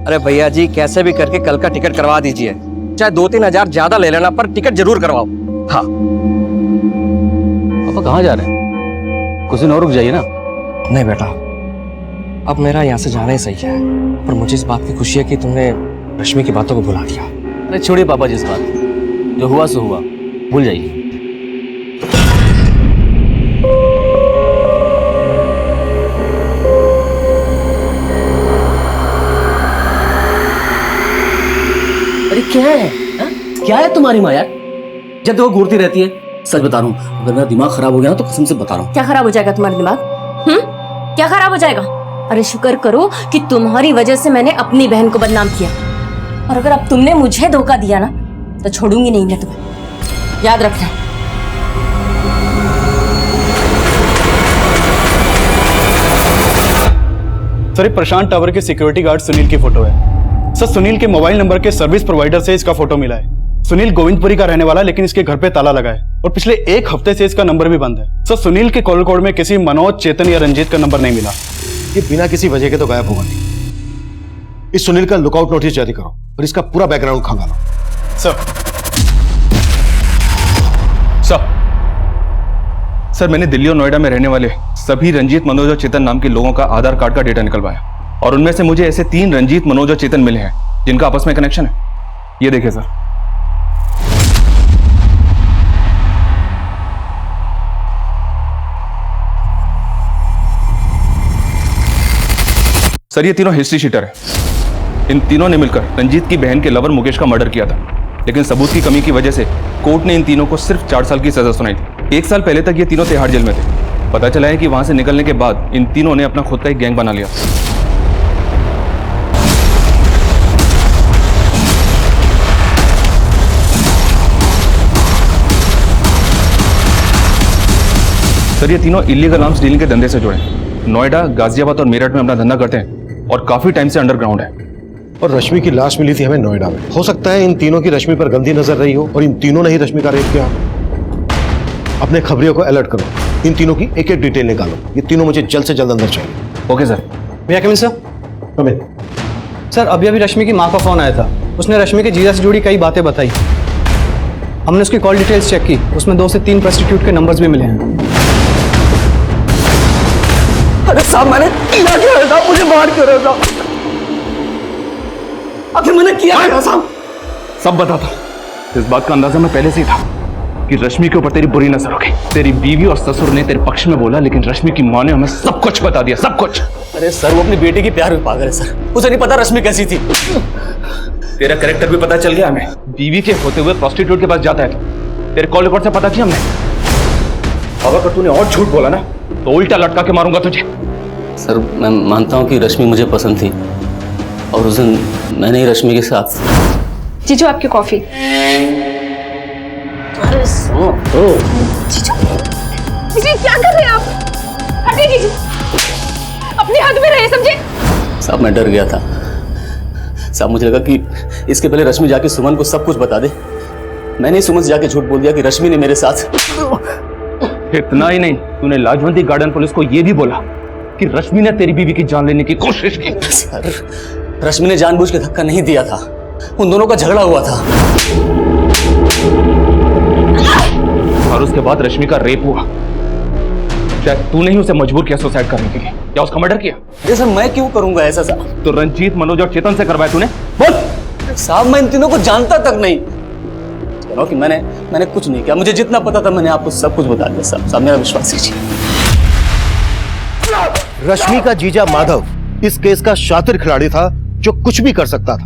अरे भैया जी, कैसे भी करके कल का टिकट करवा दीजिए, चाहे 2-3 हजार ज्यादा ले लेना, पर टिकट जरूर करवाओ। हाँ। पापा कहाँ जा रहे हैं? कुछ दिन और रुक जाइए ना। नहीं बेटा, अब मेरा यहाँ से जाना ही सही है, पर मुझे इस बात की खुशी है कि तुमने रश्मि की बातों को भुला दिया। अरे छोड़िए पापा जी इस बात, जो हुआ सो हुआ, भूल जाइए। अरे क्या है हा? क्या है तुम्हारी माँ यार? जब देखो घूरती रहती है। सच बता रहा हूँ, अगर मेरा दिमाग खराब हो गया ना तो कसम से बता रहा हूँ। क्या खराब हो जाएगा तुम्हारा दिमाग? क्या खराब हो जाएगा? अरे शुक्र करो कि तुम्हारी वजह से मैंने अपनी बहन को बदनाम किया, और अगर अब तुमने मुझे धोखा दिया ना तो छोड़ूंगी नहीं मैं तुम्हें, याद रखना। सर, ये प्रशांत टावर के सिक्योरिटी गार्ड सुनील की फोटो है। सर, सुनील के मोबाइल नंबर के सर्विस प्रोवाइडर से इसका फोटो मिला है। सुनील गोविंदपुरी का रहने वाला, लेकिन इसके घर पे ताला लगा है और पिछले 1 हफ्ते से इसका नंबर भी बंद है। सर, सुनील के कॉल कोड में किसी मनोज, चेतन या रंजीत का नंबर नहीं मिला। ये बिना किसी वजह के तो गायब होगा नहीं। इस सुनील का लुकआउट नोटिस जारी करो और इसका पूरा बैकग्राउंड खंगालो। सर, मैंने दिल्ली और नोएडा में रहने वाले सभी रंजीत, मनोज और चेतन नाम के लोगों का आधार कार्ड का डेटा निकलवाया, और उनमें से मुझे ऐसे 3 रंजीत, मनोज और चेतन मिले हैं जिनका आपस में कनेक्शन है। ये देखिए सर। सर, ये तीनों हिस्ट्री शीटर है। इन तीनों ने मिलकर रंजीत की बहन के लवर मुकेश का मर्डर किया था, लेकिन सबूत की कमी की वजह से कोर्ट ने इन तीनों को सिर्फ 4 साल की सजा सुनाई थी। 1 साल पहले तक ये तीनों तिहाड़ जेल में थे। पता चला है कि वहां से निकलने के बाद इन तीनों ने अपना खुद का एक गैंग बना लिया। सर, ये तीनों इलीगल आर्म्स डीलिंग के धंधे से जुड़े हैं। नोएडा, गाजियाबाद और मेरठ में अपना धंधा करते हैं और काफी टाइम से अंडरग्राउंड है। और रश्मि की लाश मिली थी हमें नोएडा में। हो सकता है इन तीनों की रश्मि पर गंदी नजर रही हो और इन तीनों ने ही रश्मि का रेप किया। अपने खबरियों को अलर्ट करो, इन तीनों की एक-एक डिटेल निकालो। ये तीनों मुझे जल्द से जल्द अंदर चाहिए। Okay sir. भैया कमिन सर। कमिन। सर, अभी रश्मि की माँ का फोन आया था। उसने रश्मि के जीजा से जुड़ी कई बातें बताई। हमने उसकी कॉल डिटेल्स चेक की, उसमें 2 से 3 प्रोस्टिट्यूट के नंबर्स भी मिले हैं। अरे साहब, मैंने किया क्या था? मुझे मार क्यों रहा था? आखिर मैंने किया क्या साहब? सब बता था। इस बात का अंदाजा मैं पहले से ही था कि रश्मि के ऊपर तेरी बुरी नजर होगी। तेरी बीवी और ससुर ने तेरे पक्ष में बोला, लेकिन रश्मि की माँ ने हमें सब कुछ बता दिया, सब कुछ। अरे सर, वो अपनी बेटी की प्यार में पागल है सर। उसे नहीं पता रश्मि कैसी थी। तेरा कैरेक्टर भी पता चल गया हमें। बीवी के होते हुए प्रोस्टिट्यूट के पास जाता है। तेरे कॉल रिकॉर्ड से पता किया हमने। अगर तूने और झूठ बोला ना तो उल्टा लटका के मारूंगा तुझे। सर मैं मानता हूँ कि रश्मि मुझे पसंद थी और उस दिन मैंने ही रश्मि के साथ। जीजू आपकी कॉफी। अरे जीजू जीजू क्या कर रहे हैं आप? हटिए जीजू, अपनी हद में रहिए, समझे? साहब मैं डर गया था साहब, मुझे लगा कि इसके पहले रश्मि जाके सुमन को सब कुछ बता दे। मैंने ही सुमन से जाके झूठ बोल दिया कि रश्मि ने मेरे साथ। इतना ही नहीं, तूने लाजवंती गार्डन पुलिस को यह भी बोला कि रश्मि ने तेरी बीवी की जान लेने की कोशिश की। सर रश्मि ने जानबूझ के धक्का नहीं दिया था, उन दोनों का झगड़ा हुआ था। और उसके बाद रश्मि का रेप हुआ। शायद तूने ही उसे मजबूर किया सुसाइड करने के लिए, या उसका मर्डर किया? ये सर मैं क्यों करूंगा ऐसा साहब? तो रंजीत, मनोज और चेतन से करवाया तूने? बोल। साहब मैं इन तीनों को जानता तक नहीं। कह रहा हूं कि मैंने कुछ नहीं किया, मुझे जितना पता था मैंने आपको सब कुछ बता दिया साहब। साहब मेरा विश्वास कीजिए। रश्मि का जीजा माधव इस केस का शातिर खिलाड़ी था जो कुछ भी कर सकता था,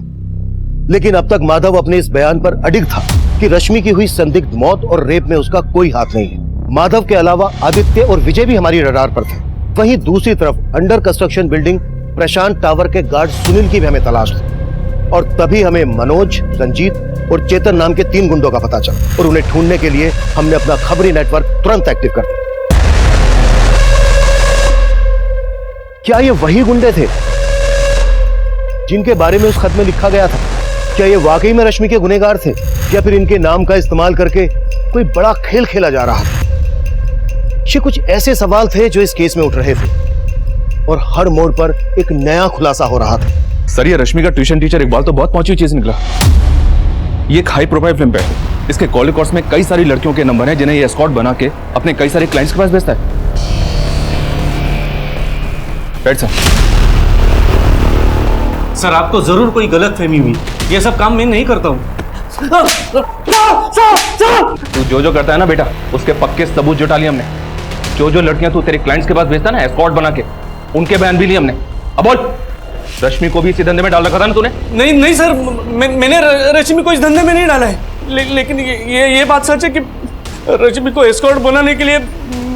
लेकिन अब तक माधव अपने इस बयान पर अडिग था कि रश्मि की हुई संदिग्ध मौत और रेप में उसका कोई हाथ नहीं है। माधव के अलावा आदित्य और विजय भी हमारी रडार पर थे। वहीं दूसरी तरफ अंडर कंस्ट्रक्शन बिल्डिंग प्रशांत टावर के गार्ड सुनील की भी हमें तलाश थी, और तभी हमें मनोज, रंजीत और चेतन नाम के 3 गुंडों का पता चला, और उन्हें ढूंढने के लिए हमने अपना खबरी नेटवर्क तुरंत एक्टिव कर दिया। क्या ये वही गुंडे थे जिनके बारे में उस खत में लिखा गया था? क्या ये वाकई में रश्मि के गुनहगार थे, या फिर इनके नाम का इस्तेमाल करके कोई बड़ा खेल खेला जा रहा था? ये कुछ ऐसे सवाल थे जो इस केस में उठ रहे थे, और हर मोड़ पर एक नया खुलासा हो रहा था। सर ये रश्मि का ट्यूशन टीचर इकबाल तो बहुत पहुंची चीज निकला। ये एक हाई प्रोफाइल फिल्म पे है। इसके कॉल रिकॉर्ड्स में कई सारी लड़कियों के नंबर हैं जिन्हें ये एस्कॉर्ट बना के अपने कई सारे क्लाइंट्स के पास भेजता है। बैठ सर आपको जरूर कोई गलत फहमी हुई, ये सब काम मैं नहीं करता हूँ। तू जो करता है ना बेटा, उसके पक्के सबूत जुटा लिए हमने। जो लड़कियां तू तेरे क्लाइंट्स के पास भेजता है ना एस्कॉर्ट बना के, उनके बयान भी लिए हमने। अब बोल, रश्मि को भी इसी धंधे में डाल रखा था ना तूने? नहीं सर, मैंने रश्मि को इस धंधे में नहीं डाला है। लेकिन ये बात सच है कि रश्मि को एस्कॉर्ट बनाने के लिए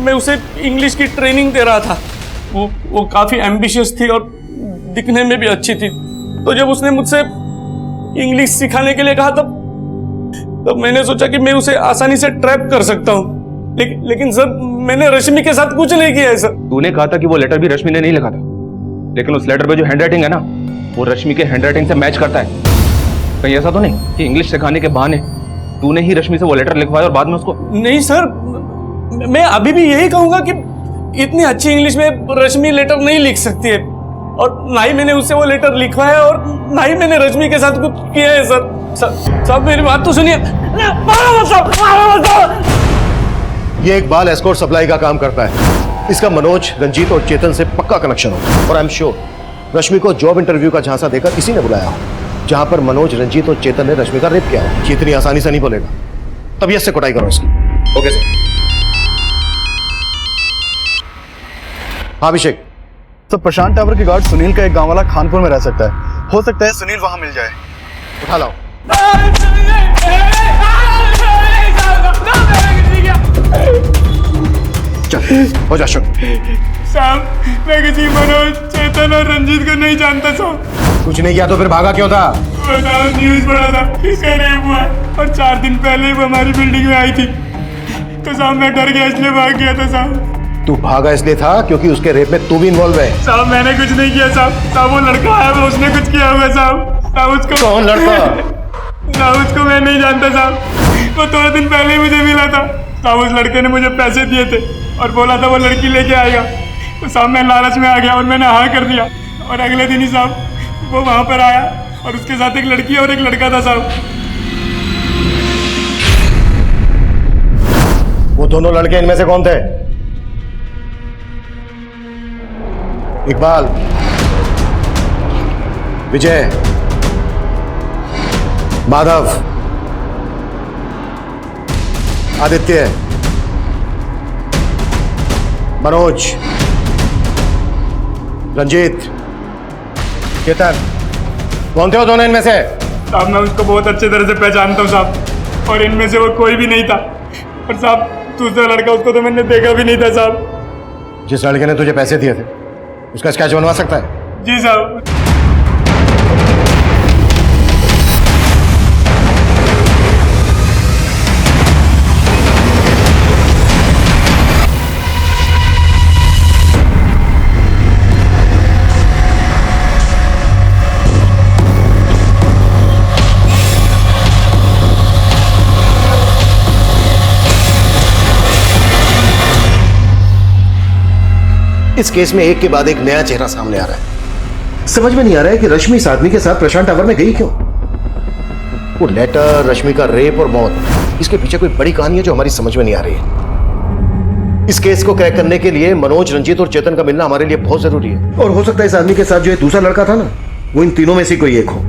मैं उसे इंग्लिश की ट्रेनिंग दे रहा था। वो काफी एम्बिशियस थी और दिखने में भी अच्छी थी। तो जब उसने मुझसे इंग्लिश सिखाने के लिए कहा तब मैंने सोचा कि मैं उसे आसानी से ट्रैप कर सकता हूँ। लेकिन सर मैंने रश्मि के साथ कुछ नहीं किया है सर। तूने कहा था कि वो लेटर भी रश्मि ने नहीं लिखा था, लेकिन उस लेटर पे जो हैंडराइटिंग है ना, वो रश्मि के हैंडराइटिंग से मैच करता है। कहीं ऐसा तो नहीं कि इंग्लिश सिखाने के बहाने तूने ही रश्मि से वो लेटर लिखवाया और बाद में उसको? नहीं सर, मैं अभी भी यही कहूंगा कि इतनी अच्छी इंग्लिश में रश्मि लेटर नहीं लिख सकती है, और ना ही मैंने उससे वो लेटर लिखवाया और ना ही मैंने रश्मि के साथ कुछ किया है सर। साहब मेरी बात तो सुनिए। ये इकबाल एस्कॉर्ट सप्लाई का काम करता है। इसका मनोज, रंजीत और चेतन से पक्का कनेक्शन हो, और आई एम श्योर रश्मि को जॉब इंटरव्यू का झांसा देकर इसी ने बुलाया हो, जहां पर मनोज, रंजीत और चेतन ने रश्मि का रेप किया हो। ये इतनी आसानी से नहीं बोलेगा, तबीयत से कुटाई करो इसकी। Okay sir. हाँ अभिषेक। सर प्रशांत टावर के गार्ड सुनील का एक गांव वाला खानपुर में रह सकता है। हो सकता है सुनील वहां मिल जाए। उठा लाओ। चल हो जा शुरू। साहब मैं किसी मनोज, चेतन और रंजीत को नहीं जानता साहब। कुछ नहीं किया तो फिर भागा क्यों था? न्यूज पढ़ा था इसका रेप हुआ, और 4 दिन पहले वो हमारी बिल्डिंग में आई थी, तो साहब मैं डर गया इसलिए भाग गया था साहब। तू भागा इसलिए था क्योंकि उसके रेप में तू भी इन्वॉल्व है? साहब मैंने कुछ नहीं किया साहब। वो लड़का है, वो उसने कुछ किया होगा साहब। उसको कौन लड़का? साहब उसको मैं नहीं जानता साहब। वो 2 दिन पहले ही मुझे मिला था साहब। उस लड़के ने मुझे पैसे दिए थे और बोला था वो लड़की लेके आएगा, तो साहब मैं लालच में आ गया और मैंने हाँ कर दिया, और अगले दिन ही साहब वो वहां पर आया और उसके साथ एक लड़की और एक लड़का था साहब। वो दोनों लड़के इनमें से कौन थे? इकबाल, विजय, माधव, आदित्य, मनोज, रंजीत, चेतन, कौन थे वो दोनों इनमें से? साहब मैं उसको बहुत अच्छे तरह से पहचानता हूँ साहब, और इनमें से वो कोई भी नहीं था। और साहब दूसरा लड़का, उसको तो मैंने देखा भी नहीं था साहब। जिस लड़के ने तुझे पैसे दिए थे उसका स्केच बनवा सकता है? जी साहब। इस केस में एक के बाद एक नया चेहरा सामने आ रहा है। समझ में नहीं आ रहा है कि रश्मि इस आदमी के साथ प्रशांत टावर में गई क्यों। वो लेटर, रश्मि का रेप और मौत, इसके पीछे कोई बड़ी कहानी है जो हमारी समझ में नहीं आ रही है। इस केस को क्रैक करने के लिए मनोज, रंजीत और चेतन का मिलना हमारे लिए बहुत जरूरी है। और हो सकता है इस आदमी के साथ जो एक दूसरा लड़का था ना, वो इन तीनों में से कोई एक हो।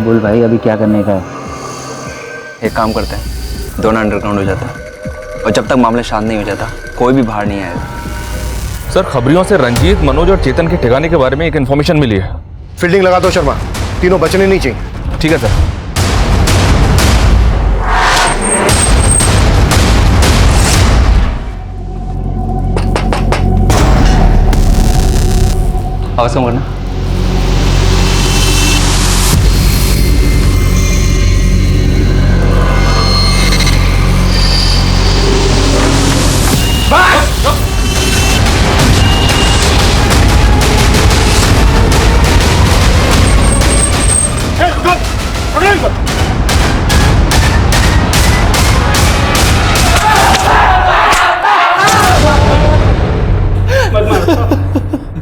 बोल भाई, अभी क्या करने का है? एक काम करते हैं, दोनों अंडरग्राउंड हो जाता है और जब तक मामला शांत नहीं हो जाता कोई भी बाहर नहीं आएगा। सर, खबरियों से रंजीत, मनोज और चेतन के ठिकाने के बारे में एक इन्फॉर्मेशन मिली है। फील्डिंग लगा दो शर्मा, तीनों बचने नहीं चाहिए। ठीक है सर। आवाज कम करना।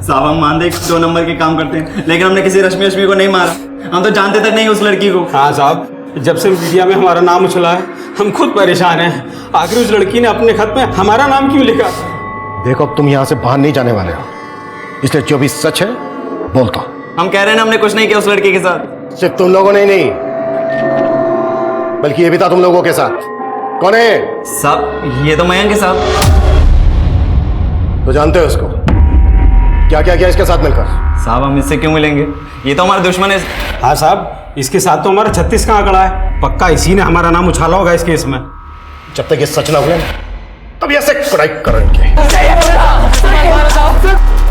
साहब हम मान 2 नंबर के काम करते हैं, लेकिन हमने किसी रश्मि को नहीं मारा। हम तो जानते तक नहीं उस लड़की को। हाँ साहब, जब से मीडिया में हमारा नाम उछला है हम खुद परेशान हैं। आखिर उस लड़की ने अपने खत में हमारा नाम क्यों लिखा? देखो, अब तुम यहां से बाहर नहीं जाने वाले हो, इसलिए जो भी सच है बोल दो। हम कह रहे हैं ना, हमने कुछ नहीं किया उस लड़की के साथ। सिर्फ तुम लोगों ने नहीं, बल्कि ये भी था तुम लोगों के साथ। कौन है? साहब, ये तो मयंक है साहब। तो जानते हो उसको? क्या क्या किया इसके साथ मिलकर? साहब, हम इससे क्यों मिलेंगे? ये तो हमारा दुश्मन है। हाँ साहब, इसके साथ तो हमारा 36 का आंकड़ा है। पक्का इसी ने हमारा नाम उछाला होगा इस केस में। जब तक ये सच ना हुए तब ऐसे क्रैक करेंगे।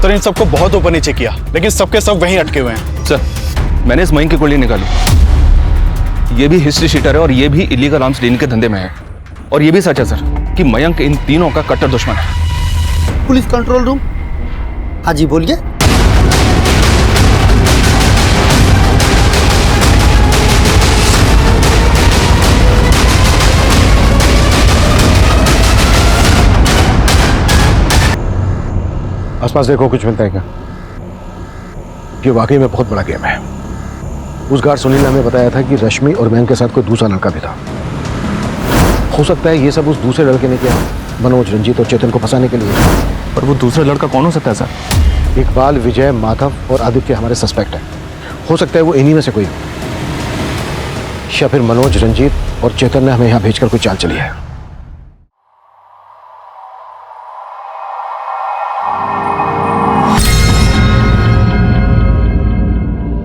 तो इन सबको बहुत ऊपर नीचे किया, लेकिन सबके सब वहीं अटके हुए हैं। सर, मैंने इस मयंक की कुंडली निकाली। ये भी हिस्ट्री शीटर है और ये भी इलीगल आर्म्स लेने के धंधे में है। और ये भी सच है सर कि मयंक इन तीनों का कट्टर दुश्मन है। Police control room. हाँ जी, बोलिए। आसपास देखो, कुछ मिलता है क्या? ये वाकई में बहुत बड़ा गेम है। उस गार्ड सुनील ने हमें बताया था कि रश्मि और मयंक के साथ कोई दूसरा लड़का भी था। हो सकता है ये सब उस दूसरे लड़के ने किया, मनोज, रंजीत और चेतन को फंसाने के लिए। और वो दूसरा लड़का कौन हो सकता है सर? इकबाल, विजय, माधव और आदित्य हमारे सस्पेक्ट हैं। हो सकता है वो इन्हीं में से कोई हो, या फिर मनोज, रंजीत और चेतन ने हमें यहाँ भेजकर कोई चाल चली है।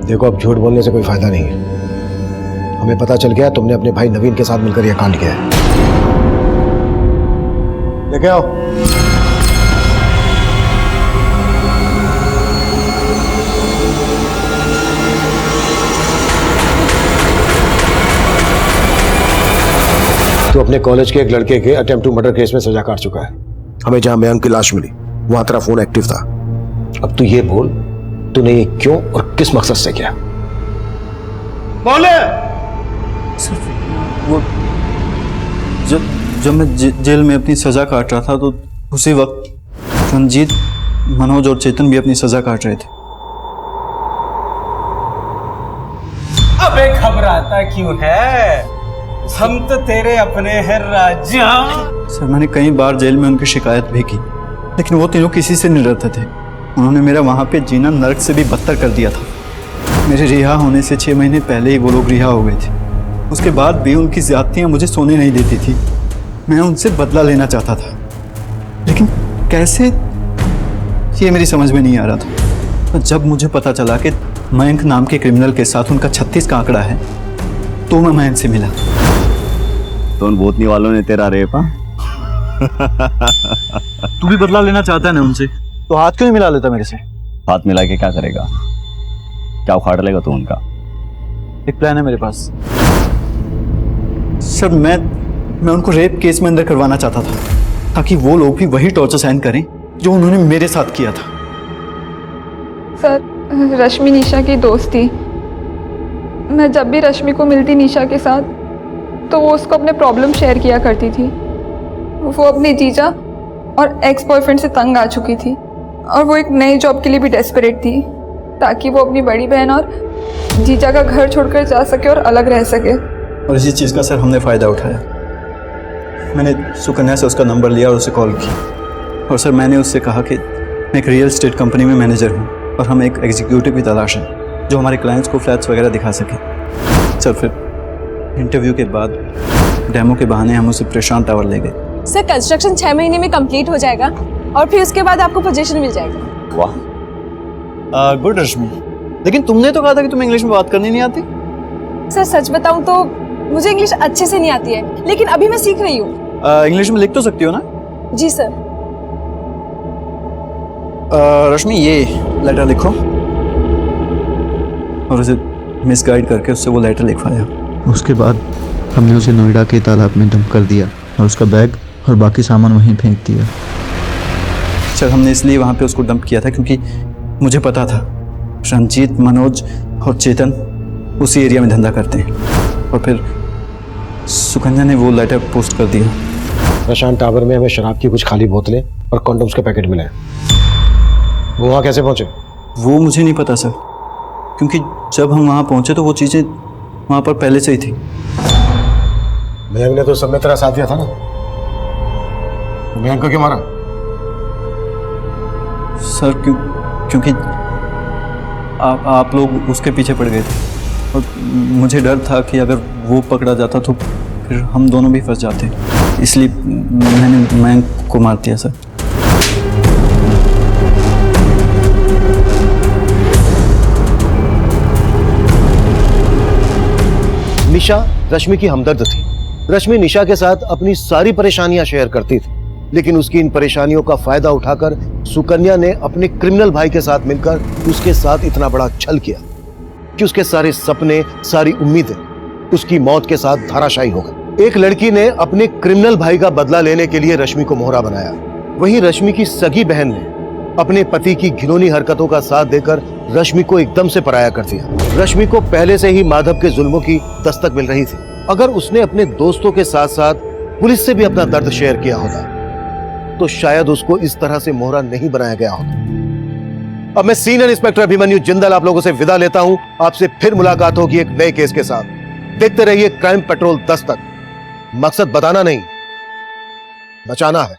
देखो, अब झूठ बोलने से कोई फायदा नहीं है। हमें पता चल गया तुमने अपने भाई नवीन के साथ मिलकर यह कांड किया है। लेके आओ। तो अपने कॉलेज के एक लड़के के अटेम्प्ट टू मर्डर केस में सजा काट चुका है। हमें जहां मयंक की लाश मिली वहां तेरा फोन एक्टिव था। अब तू ये बोल, तूने ये क्यों और किस मकसद से किया? बोले। वो जब मैं जेल में अपनी सजा काट रहा था तो उसी वक्त रंजीत, मनोज और चेतन भी अपनी सजा काट रहे थे। अबे घबराता क्यों है? हम तो तेरे अपने हैं राजा। सर, मैंने कई बार जेल में उनकी शिकायत भी की, लेकिन वो तीनों किसी से नहीं डरते थे। उन्होंने मेरा वहाँ पे जीना नर्क से भी बदतर कर दिया था। मेरे रिहा होने से 6 महीने पहले ही वो लोग रिहा हो गए थे। उसके बाद भी उनकी ज़्यादतियाँ मुझे सोने नहीं देती थी। मैं उनसे बदला लेना चाहता था, लेकिन कैसे, ये मेरी समझ में नहीं आ रहा था। तो जब मुझे पता चला कि मयंक नाम के क्रिमिनल के साथ उनका 36 का आंकड़ा है, तो मैं मयंक से मिला। तो उन भूतनी वालों ने तेरा रेपा। तू भी बदला लेना चाहता है ना उनसे, तो हाथ क्यों नहीं मिला लेता मेरे से? हाथ मिला के क्या करेगा? क्या उखाड़ लेगा तू उनका? एक प्लान है मेरे पास सर। मैं उनको रेप केस में अंदर करवाना चाहता था, ताकि वो लोग भी वही टॉर्चर सहन करें जो उन्होंने मेरे साथ किया था। सर, रश्मि निशा की दोस्त थी। मैं जब भी रश्मि को मिलती निशा के साथ, तो वो उसको अपने प्रॉब्लम शेयर किया करती थी। वो अपने जीजा और एक्स बॉयफ्रेंड से तंग आ चुकी थी, और वो एक नई जॉब के लिए भी डेस्परेट थी, ताकि वो अपनी बड़ी बहन और जीजा का घर छोड़कर जा सके और अलग रह सके। और इसी चीज़ का सर हमने फ़ायदा उठाया। मैंने सुकन्या से उसका नंबर लिया और उसे कॉल की, और सर मैंने उससे कहा कि मैं एक रियल एस्टेट कंपनी में मैनेजर हूँ और हम एक एग्जीक्यूटिव की तलाश है जो हमारे क्लाइंट्स को फ्लैट्स वगैरह दिखा सके। सर फिर इंटरव्यू के बाद डेमो के बहाने हम उसे प्रशांत टावर ले गए। सर, कंस्ट्रक्शन 6 महीने में कंप्लीट हो जाएगा और फिर उसके बाद आपको पोजीशन मिल जाएगी। वाह, गुड रश्मि। लेकिन तुमने तो कहा था कि तुम्हें इंग्लिश में बात करनी नहीं आती। सर, सच बताऊं तो मुझे इंग्लिश अच्छे से नहीं आती है, लेकिन अभी मैं सीख रही हूँ। इंग्लिश में लिख तो सकती हो ना? जी सर। रश्मि, ये लेटर लिखो, और उसे मिसगाइड करके उससे वो लेटर लिखवाया। उसके बाद हमने उसे नोएडा के तालाब में डंप कर दिया और उसका बैग और बाकी सामान वहीं फेंक दिया। सर, हमने इसलिए वहाँ पे उसको डंप किया था क्योंकि मुझे पता था रंजीत, मनोज और चेतन उसी एरिया में धंधा करते हैं। और फिर सुकन्या ने वो लेटर पोस्ट कर दिया। प्रशांत टावर में हमें शराब की कुछ खाली बोतलें और कॉन्डोम्स के पैकेट मिले। वो वहाँ कैसे पहुँचे? वो मुझे नहीं पता सर, क्योंकि जब हम वहाँ पहुँचे तो वो चीज़ें वहाँ पर पहले से ही थी। मयंक ने तो सब में तेरा साथ दिया था ना, मयंक को क्यों मारा? सर क्योंकि आप लोग उसके पीछे पड़ गए थे, और मुझे डर था कि अगर वो पकड़ा जाता तो फिर हम दोनों भी फंस जाते, इसलिए मैंने मयंक को मार दिया सर। निशा रश्मि की हमदर्द थी। रश्मि निशा के साथ अपनी सारी परेशानियां शेयर करती थी, लेकिन उसकी इन परेशानियों का फायदा उठाकर सुकन्या ने अपने क्रिमिनल भाई के साथ मिलकर उसके साथ इतना बड़ा छल किया कि उसके सारे सपने, सारी उम्मीदें उसकी मौत के साथ धराशायी हो गई। एक लड़की ने अपने क्रिमिनल भाई का बदला लेने के लिए रश्मि को मोहरा बनाया। वहीं रश्मि की सगी बहन ने अपने पति की घिनौनी हरकतों का साथ देकर रश्मि को एकदम से पराया कर दिया। रश्मि को पहले से ही माधव के जुल्मों की दस्तक मिल रही थी। अगर उसने अपने दोस्तों के साथ साथ पुलिस से भी अपना दर्द शेयर किया होता तो शायद उसको इस तरह से मोहरा नहीं बनाया गया होता। अब मैं सीनियर इंस्पेक्टर अभिमन्यु जिंदल आप लोगों से विदा लेता हूं। आपसे फिर मुलाकात होगी एक नए केस के साथ। देखते रहिए क्राइम पेट्रोल दस्तक। मकसद बताना नहीं, बचाना है।